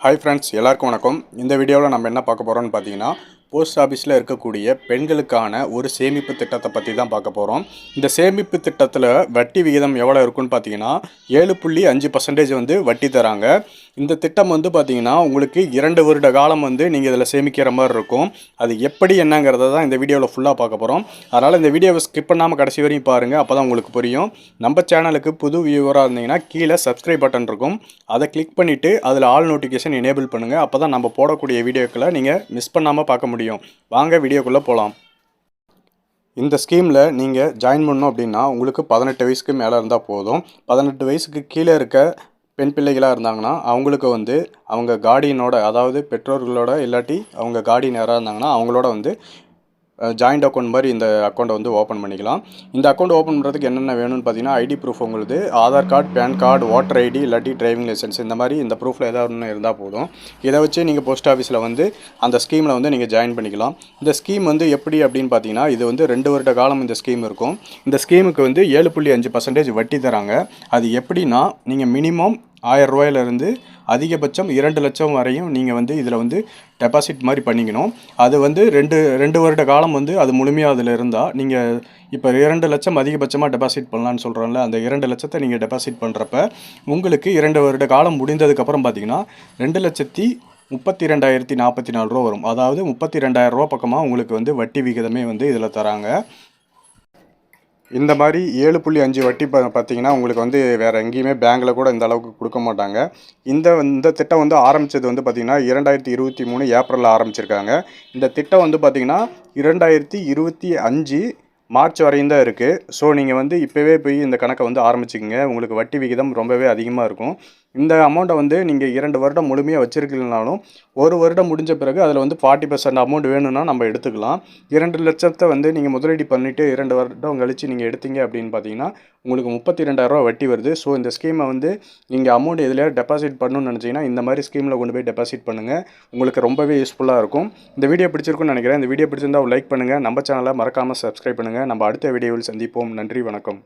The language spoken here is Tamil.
ஹாய் ஃப்ரெண்ட்ஸ், எல்லாருக்கும் வணக்கம். இந்த வீடியோவில் நம்ம என்ன பார்க்க போகிறோம்னு பார்த்தீங்கன்னா, போஸ்ட் ஆஃபீஸில் இருக்கக்கூடிய பெண்களுக்கான ஒரு சேமிப்பு திட்டத்தை பற்றி தான் பார்க்க போகிறோம். இந்த சேமிப்பு திட்டத்தில் வட்டி விகிதம் எவ்வளோ இருக்குன்னு பார்த்தீங்கன்னா 7.5% வந்து வட்டி தராங்க. இந்த திட்டம் வந்து பார்த்தீங்கன்னா உங்களுக்கு 2 வருட காலம் வந்து நீங்கள் இதில் சேமிக்கிற மாதிரி இருக்கும். அது எப்படி என்னங்கிறத தான் இந்த வீடியோவில் ஃபுல்லாக பார்க்க போகிறோம். அதனால் இந்த வீடியோவை ஸ்கிப் பண்ணாமல் கடைசி வரையும் பாருங்கள், அப்போ தான் உங்களுக்கு புரியும். நம்ம சேனலுக்கு புது வியூவராக இருந்தீங்கன்னா கீழே சப்ஸ்கிரைப் பட்டன் இருக்கும், அதை கிளிக் பண்ணிவிட்டு அதில் ஆல் நோட்டிஃபிகேஷன் எனேபிள் பண்ணுங்கள். அப்போ தான் நம்ம போடக்கூடிய வீடியோக்களை நீங்கள் மிஸ் பண்ணாமல் பார்க்க முடியும். வாங்க வீடியோக்குள்ளே போகலாம். இந்த ஸ்கீமில் நீங்கள் ஜாயின் பண்ணணும் அப்படின்னா உங்களுக்கு 18 வயசுக்கு மேலே இருந்தால் போதும். 18 வயசுக்கு கீழே இருக்க பெண் பிள்ளைகளாக இருந்தாங்கன்னா அவங்களுக்கு வந்து அவங்க கார்டியனோட, அதாவது பெற்றோர்களோட இல்லாட்டி அவங்க கார்டியன் யாராக இருந்தாங்கன்னா அவங்களோட வந்து ஜாயிண்ட் அக்கௌண்ட் மாதிரி இந்த அக்கௌண்ட்டை வந்து ஓப்பன் பண்ணிக்கலாம். இந்த அக்கௌண்ட் ஓப்பன் பண்ணுறதுக்கு என்னென்ன வேணும்னு பார்த்தீங்கன்னா ஐடி ப்ரூஃப், உங்களுக்கு Aadhaar card, PAN card, voter ID இல்லாட்டி டிரைவிங் லைசன்ஸ், இந்த மாதிரி இந்த ப்ரூஃபில் ஏதாவது ஒன்று இருந்தால் போதும். இதை வச்சு நீங்கள் போஸ்ட் ஆஃபீஸில் வந்து அந்த ஸ்கீமில் வந்து நீங்கள் ஜாயின் பண்ணிக்கலாம். இந்த ஸ்கீம் வந்து எப்படி அப்படின்னு பார்த்தீங்கன்னா இது வந்து 2 வருட காலம் இந்த ஸ்கீம் இருக்கும். இந்த ஸ்கீமுக்கு வந்து 7.5% வட்டி தராங்க. அது எப்படின்னா நீங்கள் மினிமம் 1000 ரூபாயிலிருந்து அதிகபட்சம் 2 லட்சம் வரையும் நீங்கள் வந்து இதில் வந்து டெபாசிட் மாதிரி பண்ணிக்கணும். அது வந்து ரெண்டு வருட காலம் வந்து அது முழுமையாக அதில் இருந்தால் நீங்கள் இப்போ 2 லட்சம் அதிகபட்சமாக டெபாசிட் பண்ணலான்னு சொல்கிறோம்ல, அந்த 2 லட்சத்தை நீங்கள் டெபாசிட் பண்ணுறப்ப உங்களுக்கு 2 வருட காலம் முடிந்ததுக்கப்புறம் பார்த்தீங்கன்னா 2,32,044 ரூபா வரும். அதாவது 32,000 ரூபா பக்கமாக உங்களுக்கு வந்து வட்டி விகிதமே வந்து இதில் தராங்க. இந்த மாதிரி 7.5 வட்டி பார்த்தீங்கன்னா உங்களுக்கு வந்து வேறு எங்கேயுமே பேங்க்கில் கூட இந்த அளவுக்கு கொடுக்க மாட்டாங்க. இந்த திட்டம் வந்து ஆரம்பித்தது வந்து பார்த்திங்கன்னா 2023 ஏப்ரலில் ஆரம்பிச்சிருக்காங்க. இந்த திட்டம் வந்து பார்த்திங்கன்னா 2025 மார்ச் வரையும் தான் இருக்குது. ஸோ நீங்கள் வந்து இப்போவே போய் இந்த கணக்கை வந்து ஆரம்பிச்சிக்கங்க. உங்களுக்கு வட்டி விகிதம் ரொம்பவே அதிகமாக இருக்கும். இந்த அமௌண்ட்டை வந்து நீங்கள் 2 வருடம் முழுமையாக வச்சுருக்கீங்கனாலும் 1 வருடம் முடிஞ்ச பிறகு அதில் வந்து 40% அமௌண்ட் வேணும்னா நம்ம எடுத்துக்கலாம். 2 லட்சத்தை வந்து நீங்கள் முதலீடு பண்ணிவிட்டு 2 வருடம் கழித்து நீங்கள் எடுத்தீங்க அப்படின்னு பார்த்தீங்கன்னா உங்களுக்கு 32,000 ரூபா வட்டி வருது. ஸோ இந்த ஸ்கீமை வந்து நீங்கள் அமௌண்ட் எதுலையா டெபாசிட் பண்ணணும்னு நினச்சிங்கன்னா இந்த மாதிரி ஸ்கீமில் கொண்டு போய் டெபாசிட் பண்ணுங்கள். உங்களுக்கு ரொம்பவே யூஸ்ஃபுல்லாக இருக்கும். இந்த வீடியோ பிடிச்சிருக்குன்னு நினைக்கிறேன். இந்த வீடியோ பிடிச்சிருந்தால் லைக் பண்ணுங்கள். நம்ம சேனலை மறக்காமல் சப்ஸ்கிரைப் பண்ணுங்கள். நம்ம அடுத்த வீடியோவில் சந்திப்போம். நன்றி, வணக்கம்.